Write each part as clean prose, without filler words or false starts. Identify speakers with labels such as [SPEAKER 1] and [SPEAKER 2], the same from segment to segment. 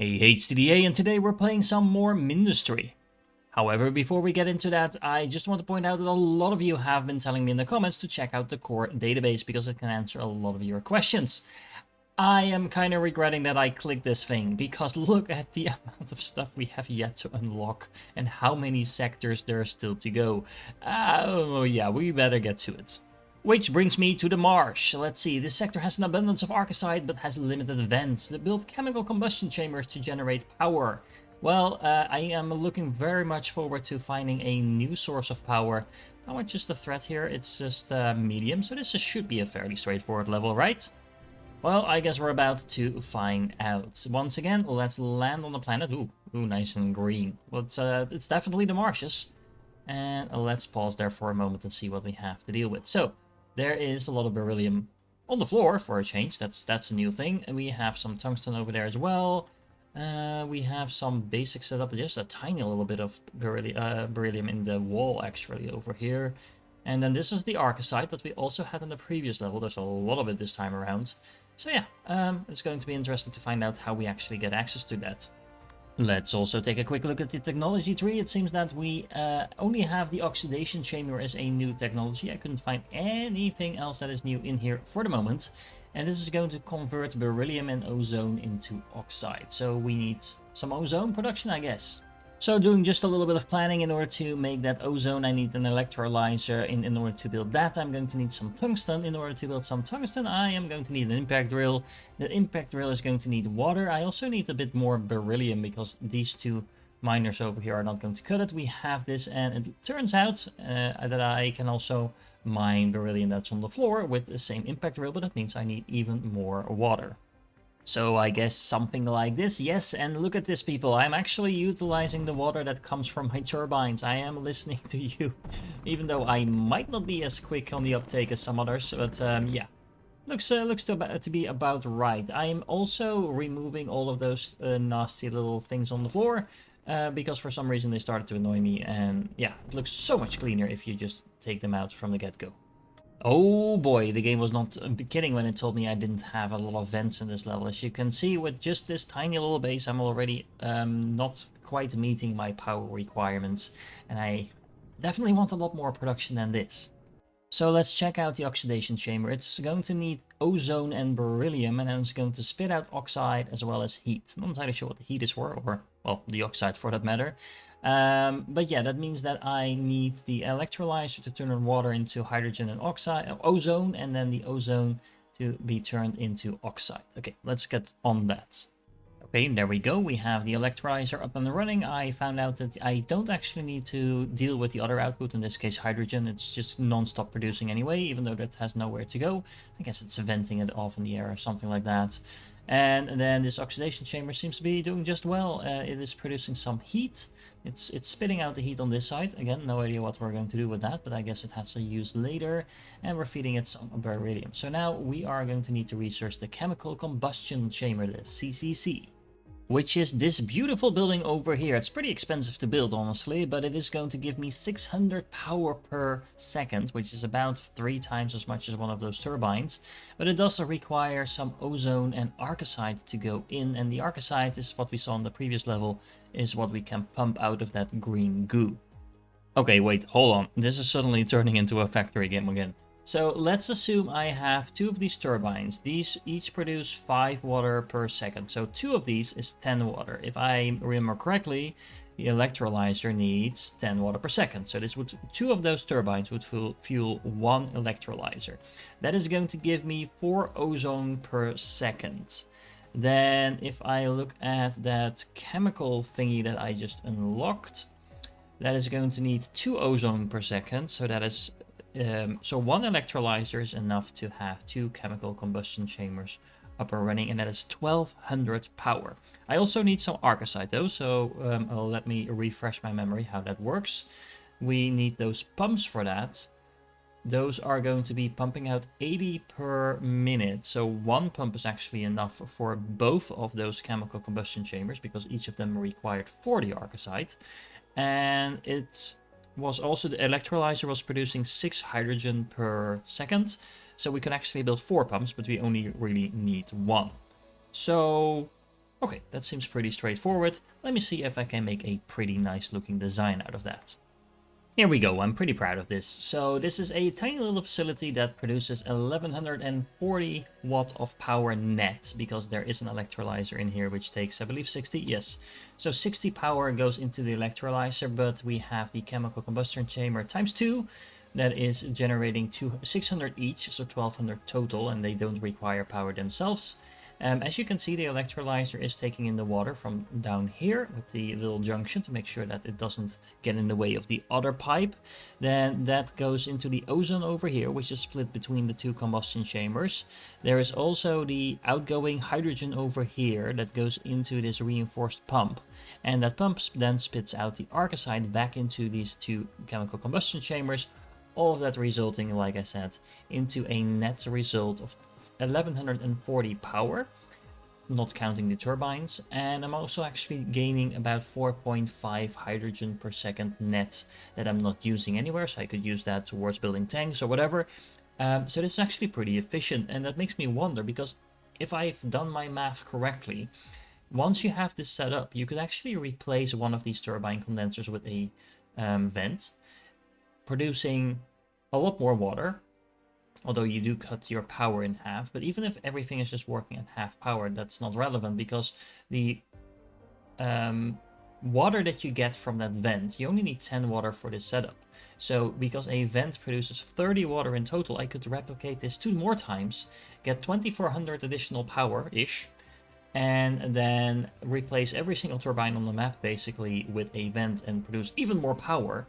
[SPEAKER 1] Hey, HTDA, and today we're playing some more Mindustry. However, before we get into that, I just want to point out that a lot of you have been telling me in the comments to check out the core database because it can answer a lot of your questions. I am kind of regretting that I clicked this thing because look at the amount of stuff we have yet to unlock and how many sectors there are still to go. Oh yeah, we better get to it. Which brings me to the marsh. Let's see, this sector has an abundance of arcosite but has limited vents that build chemical combustion chambers to generate power. Well, I am looking very much forward to finding a new source of power. How much is the threat here? It's just medium, so this should be a fairly straightforward level, right? Well, I guess we're about to find out. Once again, let's land on the planet. Ooh, nice and green. Well, it's definitely the marshes. And let's pause there for a moment and see what we have to deal with. So, there is a lot of beryllium on the floor for a change. That's a new thing. And we have some tungsten over there as well. We have some basic setup. Just a tiny little bit of beryllium in the wall actually over here. And then this is the arcosite that we also had in the previous level. There's a lot of it this time around. So yeah, it's going to be interesting to find out how we actually get access to that. Let's also take a quick look at the technology tree. It seems that we only have the oxidation chamber as a new technology. I couldn't find anything else that is new in here for the moment. And this is going to convert beryllium and ozone into oxide. So we need some ozone production, I guess. So doing just a little bit of planning in order to make that ozone, I need an electrolyzer. In order to build that, I'm going to need some tungsten. In order to build some tungsten, I am going to need an impact drill. The impact drill is going to need water. I also need a bit more beryllium because these two miners over here are not going to cut it. We have this, and it turns out that I can also mine beryllium that's on the floor with the same impact drill, but that means I need even more water. So I guess something like this, yes, and look at this, people. I'm actually utilizing the water that comes from my turbines. I am listening to you, even though I might not be as quick on the uptake as some others, but yeah. Looks to be about right. I am also removing all of those nasty little things on the floor, because for some reason they started to annoy me, and yeah, it looks so much cleaner if you just take them out from the get-go. Oh boy, the game was not kidding when it told me I didn't have a lot of vents in this level. As you can see, with just this tiny little base, I'm already not quite meeting my power requirements. And I definitely want a lot more production than this. So let's check out the oxidation chamber. It's going to need ozone and beryllium, and then it's going to spit out oxide as well as heat. I'm not entirely sure what the heat is for, or, well, the oxide for that matter. But yeah, that means that I need the electrolyzer to turn water into hydrogen and ozone, and then the ozone to be turned into oxide. Okay, let's get on that. Okay, there we go. We have the electrolyzer up and running. I found out that I don't actually need to deal with the other output, in this case hydrogen. It's just non-stop producing anyway, even though that has nowhere to go. I guess it's venting it off in the air or something like that. And then this oxidation chamber seems to be doing just well. It is producing some heat. It's spitting out the heat on this side. Again, no idea what we're going to do with that, but I guess it has to use later. And we're feeding it some beryllium. So now we are going to need to research the chemical combustion chamber, the CCC. Which is this beautiful building over here. It's pretty expensive to build, honestly, but it is going to give me 600 power per second, which is about 3 times as much as one of those turbines. But it does require some ozone and arcosite to go in, and the arcosite is what we saw in the previous level, is what we can pump out of that green goo. Okay, wait, hold on. This is suddenly turning into a factory game again. So let's assume I have 2 of these turbines. These each produce 5 water per second. So 2 of these is 10 water. If I remember correctly, the electrolyzer needs 10 water per second. So this would 2 of those turbines would fuel 1 electrolyzer. That is going to give me 4 ozone per second. Then if I look at that chemical thingy that I just unlocked, that is going to need 2 ozone per second. So that is so 1 electrolyzer is enough to have 2 chemical combustion chambers up and running, and that is 1200 power. I also need some arcosite though, so let me refresh my memory how that works. We need those pumps for that. Those are going to be pumping out 80 per minute, so 1 pump is actually enough for both of those chemical combustion chambers because each of them required 40 arcosite, and it's was also the electrolyzer was producing 6 hydrogen per second, so we can actually build 4 pumps, but we only really need 1. So Okay, that seems pretty straightforward. Let me see if I can make a pretty nice looking design out of that. Here we go, I'm pretty proud of this. So this is a tiny little facility that produces 1140 watt of power net, because there is an electrolyzer in here which takes, I believe, 60, yes. So 60 power goes into the electrolyzer, but we have the chemical combustion chamber times 2 that is generating 600 each, so 1200 total, and they don't require power themselves. As you can see, the electrolyzer is taking in the water from down here with the little junction to make sure that it doesn't get in the way of the other pipe. Then that goes into the ozone over here, which is split between the two combustion chambers. There is also the outgoing hydrogen over here that goes into this reinforced pump. And that pump then spits out the arcoside back into these two chemical combustion chambers. All of that resulting, like I said, into a net result of 1140 power, not counting the turbines, and I'm also actually gaining about 4.5 hydrogen per second net that I'm not using anywhere, so I could use that towards building tanks or whatever. So this is actually pretty efficient, and that makes me wonder, because if I've done my math correctly, once you have this set up, you could actually replace one of these turbine condensers with a vent, producing a lot more water, although you do cut your power in half. But even if everything is just working at half power, that's not relevant, because the water that you get from that vent, you only need 10 water for this setup. So because a vent produces 30 water in total, I could replicate this 2 more times, get 2400 additional power-ish, and then replace every single turbine on the map basically with a vent and produce even more power.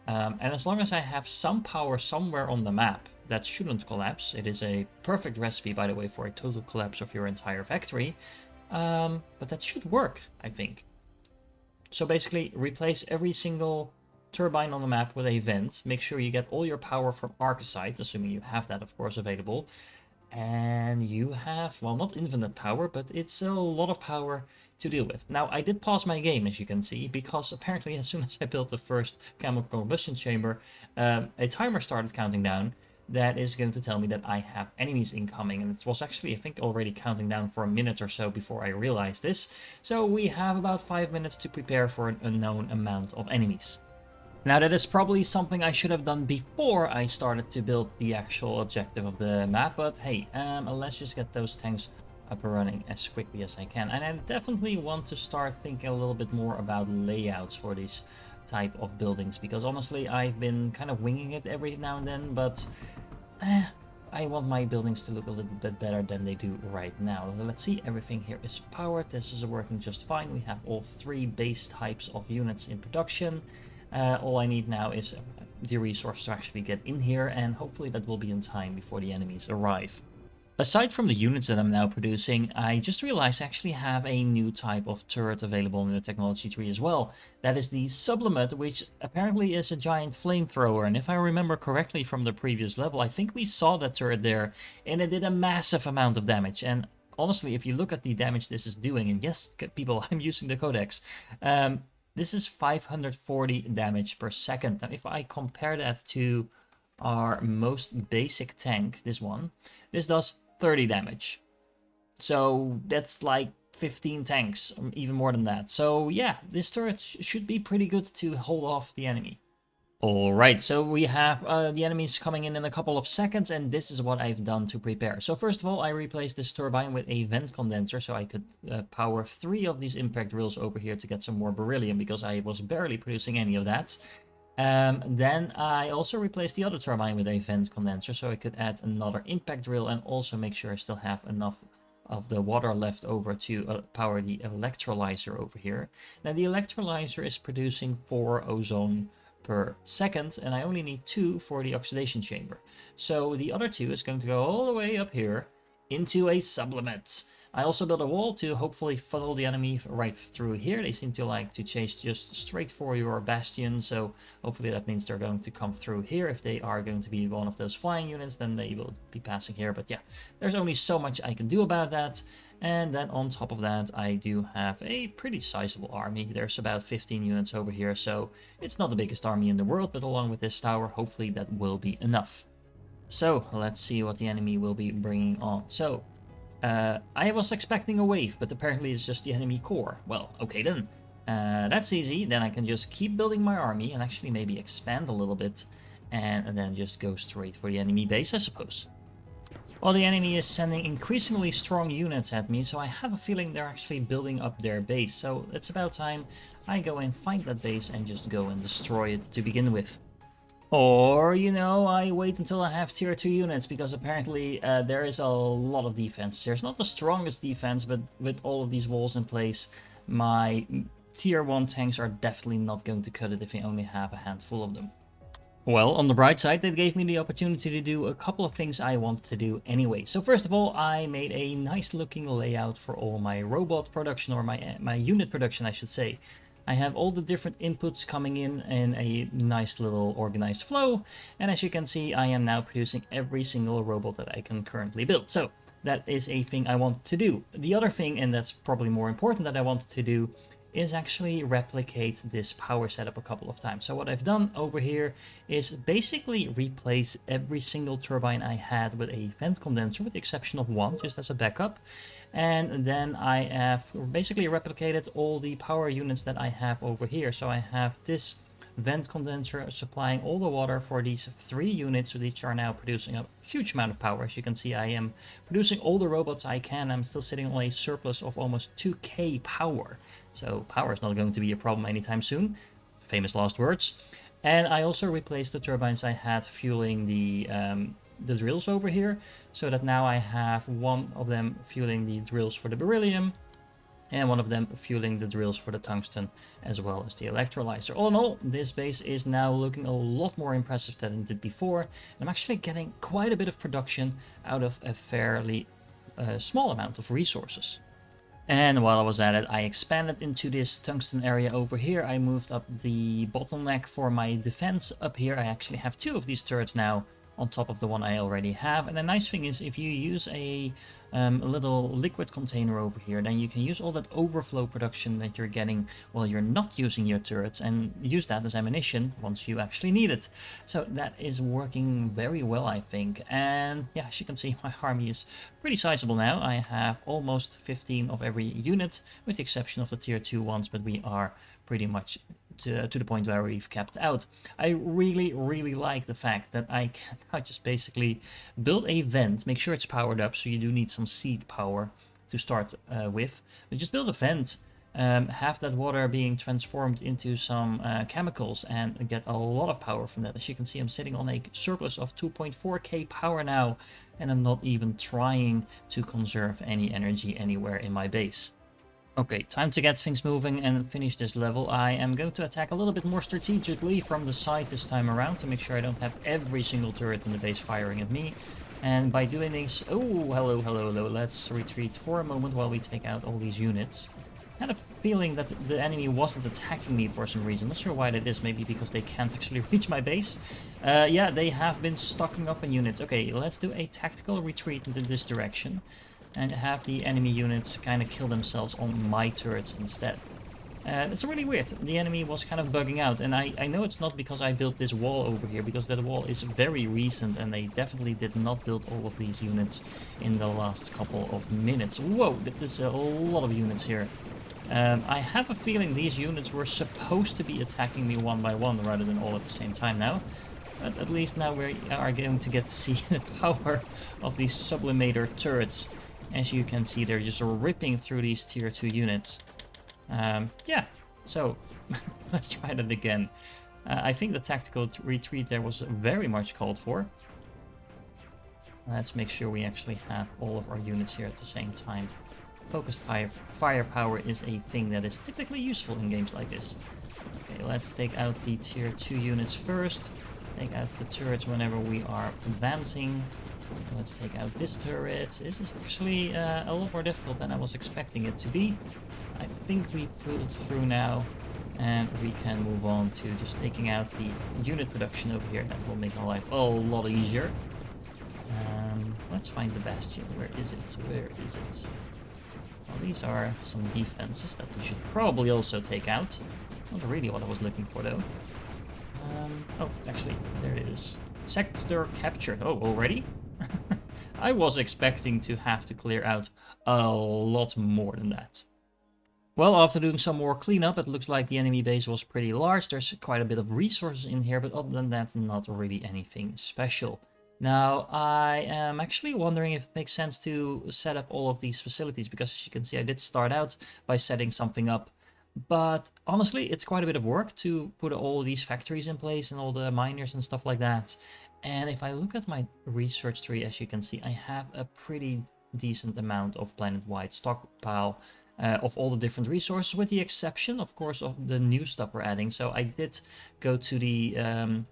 [SPEAKER 1] And as long as I have some power somewhere on the map, that shouldn't collapse. It is a perfect recipe, by the way, for a total collapse of your entire factory. But that should work, I think. So basically, replace every single turbine on the map with a vent. Make sure you get all your power from arcoside, assuming you have that, of course, available. And you have, well, not infinite power, but it's a lot of power to deal with. Now, I did pause my game, as you can see, because apparently as soon as I built the first chemical combustion chamber, a timer started counting down that is going to tell me that I have enemies incoming. And it was actually, I think, already counting down for a minute or so before I realized this. So we have about 5 minutes to prepare for an unknown amount of enemies. Now, that is probably something I should have done before I started to build the actual objective of the map, but hey, let's just get those tanks up and running as quickly as I can. And I definitely want to start thinking a little bit more about layouts for these type of buildings, because honestly, I've been kind of winging it every now and then, but I want my buildings to look a little bit better than they do right now. Let's see, everything here is powered. This is working just fine. We have all 3 base types of units in production. All I need now is the resource to actually get in here, and hopefully that will be in time before the enemies arrive. Aside from the units that I'm now producing, I just realized I actually have a new type of turret available in the technology tree as well. That is the Sublimate, which apparently is a giant flamethrower, and if I remember correctly from the previous level, I think we saw that turret there, and it did a massive amount of damage. And honestly, if you look at the damage this is doing, and yes, people, I'm using the codex, this is 540 damage per second. Now, if I compare that to our most basic tank, this one, this does 30 damage. So that's like 15 tanks, even more than that. So yeah, this turret should be pretty good to hold off the enemy. Alright, so we have the enemies coming in a couple of seconds, and this is what I've done to prepare. So first of all, I replaced this turbine with a vent condenser, so I could power 3 of these impact drills over here to get some more beryllium, because I was barely producing any of that. Then I also replaced the other turbine with a vent condenser, so I could add another impact drill and also make sure I still have enough of the water left over to power the electrolyzer over here. Now the electrolyzer is producing 4 ozone per second, and I only need 2 for the oxidation chamber. So the other 2 is going to go all the way up here into a sublimate. I also built a wall to hopefully funnel the enemy right through here. They seem to like to chase just straight for your bastion, so hopefully that means they're going to come through here. If they are going to be one of those flying units, then they will be passing here. But yeah, there's only so much I can do about that. And then on top of that, I do have a pretty sizable army. There's about 15 units over here, so it's not the biggest army in the world, but along with this tower, hopefully that will be enough. So let's see what the enemy will be bringing on. So I was expecting a wave, but apparently it's just the enemy core. Well, okay then. That's easy. Then I can just keep building my army and actually maybe expand a little bit. And then just go straight for the enemy base, I suppose. Well, the enemy is sending increasingly strong units at me, so I have a feeling they're actually building up their base. So it's about time I go and find that base and just go and destroy it to begin with. Or, you know, I wait until I have tier 2 units, because apparently there is a lot of defense. There's not the strongest defense, but with all of these walls in place, my tier 1 tanks are definitely not going to cut it if I only have a handful of them. Well, on the bright side, that gave me the opportunity to do a couple of things I wanted to do anyway. So first of all, I made a nice looking layout for all my robot production, or my unit production, I should say. I have all the different inputs coming in a nice little organized flow. And as you can see, I am now producing every single robot that I can currently build. So that is a thing I wanted to do. The other thing, and that's probably more important, that I wanted to do is actually replicate this power setup a couple of times. So what I've done over here is basically replace every single turbine I had with a vent condenser, with the exception of one, just as a backup. And then I have basically replicated all the power units that I have over here. So I have this vent condenser supplying all the water for these 3 units, which are now producing a huge amount of power. As you can see, I am producing all the robots I can. I'm still sitting on a surplus of almost 2k power. So power is not going to be a problem anytime soon. Famous last words. And I also replaced the turbines I had fueling the drills over here, so that now I have one of them fueling the drills for the beryllium, and one of them fueling the drills for the tungsten, as well as the electrolyzer. All in all, this base is now looking a lot more impressive than it did before, and I'm actually getting quite a bit of production out of a fairly small amount of resources. And while I was at it, I expanded into this tungsten area over here. I moved up the bottleneck for my defense up here. I actually have 2 of these turrets now on top of the one I already have. And the nice thing is, if you use a little liquid container over here, then you can use all that overflow production that you're getting while you're not using your turrets, and use that as ammunition once you actually need it. So that is working very well, I think. And yeah, as you can see, my army is pretty sizable now. I have almost 15 of every unit, with the exception of the tier 2 ones, but we are pretty much to the point where we've capped out. I really like the fact that I can now just basically build a vent, make sure it's powered up, so you do need some seed power to start with, but just build a vent, have that water being transformed into some chemicals, and get a lot of power from that. As you can see, I'm sitting on a surplus of 2.4k power now, and I'm not even trying to conserve any energy anywhere in my base. Okay, time to get things moving and finish this level. I am going to attack a little bit more strategically from the side this time around, to make sure I don't have every single turret in the base firing at me. And by doing this... Oh, hello. Let's retreat for a moment while we take out all these units. I had a feeling that the enemy wasn't attacking me for some reason. Not sure why that is. Maybe because they can't actually reach my base. Yeah, they have been stocking up on units. Okay, let's do a tactical retreat into this direction, and have the enemy units kind of kill themselves on my turrets instead. It's really weird. The enemy was kind of bugging out, and I know it's not because I built this wall over here, because that wall is very recent, and they definitely did not build all of these units in the last couple of minutes. Whoa, there's a lot of units here. I have a feeling these units were supposed to be attacking me one by one rather than all at the same time now. But at least now we are going to get to see the power of these sublimator turrets. As you can see, they're just ripping through these tier 2 units. Yeah, so let's try that again. I think the tactical retreat there was very much called for. Let's make sure we actually have all of our units here at the same time. Focused firepower is a thing that is typically useful in games like this. Okay, let's take out the tier 2 units first. Take out the turrets whenever we are advancing. Let's take out this turret. This is actually a lot more difficult than I was expecting it to be. I think we pulled through now, and we can move on to just taking out the unit production over here. That will make our life a lot easier. Let's find the bastion. Where is it? Where is it? Well, these are some defenses that we should probably also take out. Not really what I was looking for, though. Oh, actually, there it is. Sector captured. Oh, already? I was expecting to have to clear out a lot more than that. Well, after doing some more cleanup, it looks like the enemy base was pretty large. There's quite a bit of resources in here, but other than that, not really anything special. Now, I am actually wondering if it makes sense to set up all of these facilities, because as you can see, I did start out by setting something up. But honestly, it's quite a bit of work to put all these factories in place and all the miners and stuff like that. And if I look at my research tree, as you can see, I have a pretty decent amount of planet-wide stockpile of all the different resources, with the exception, of course, of the new stuff we're adding. So I did go to the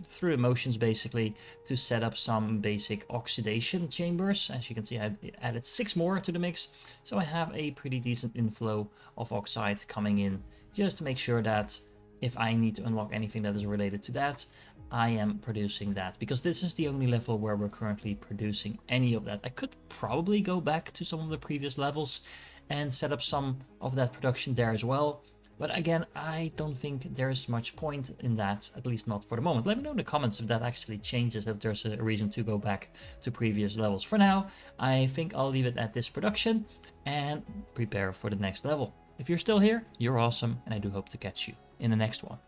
[SPEAKER 1] through emotions basically to set up some basic oxidation chambers. As you can see, I added 6 more to the mix, so I have a pretty decent inflow of oxide coming in, just to make sure that if I need to unlock anything that is related to that, I am producing that, because this is the only level where we're currently producing any of that. I could probably go back to some of the previous levels and set up some of that production there as well. But again, I don't think there's much point in that, at least not for the moment. Let me know in the comments if that actually changes, if there's a reason to go back to previous levels. For now, I think I'll leave it at this production and prepare for the next level. If you're still here, you're awesome, and I do hope to catch you in the next one.